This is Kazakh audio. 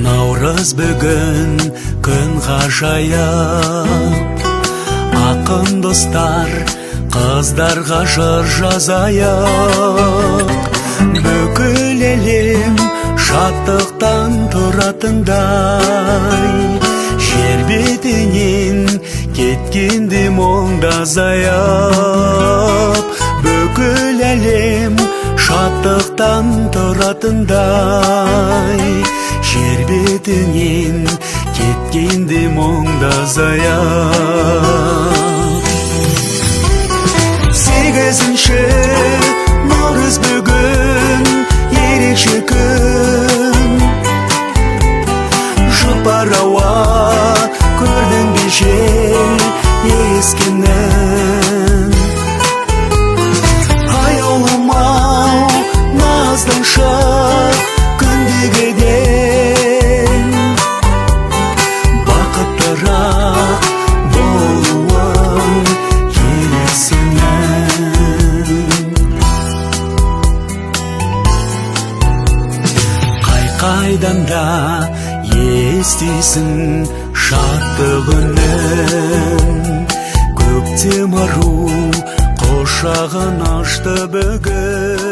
Наурыз бүгін күн ғажайып, ақын достар қыздарға жыр жазайық. Бүкіл әлем шаттықтан тұратындай, жер бетінен кеткенде мұңда азайып. Бүкіл әлем шаттықтан тұратындай, жер бетінен кеткенде мұңда азайып. 8-ші наурыз бүгін ерекше күн, жұпар ауа көрдің бе жел ескенін. Аяулым-ау наздыншы күндегіден, бақыттырақ болуың керек сенің. Қай-қайдан да естисің шаттық үнін, көктем ару құшағын ашты бүгін.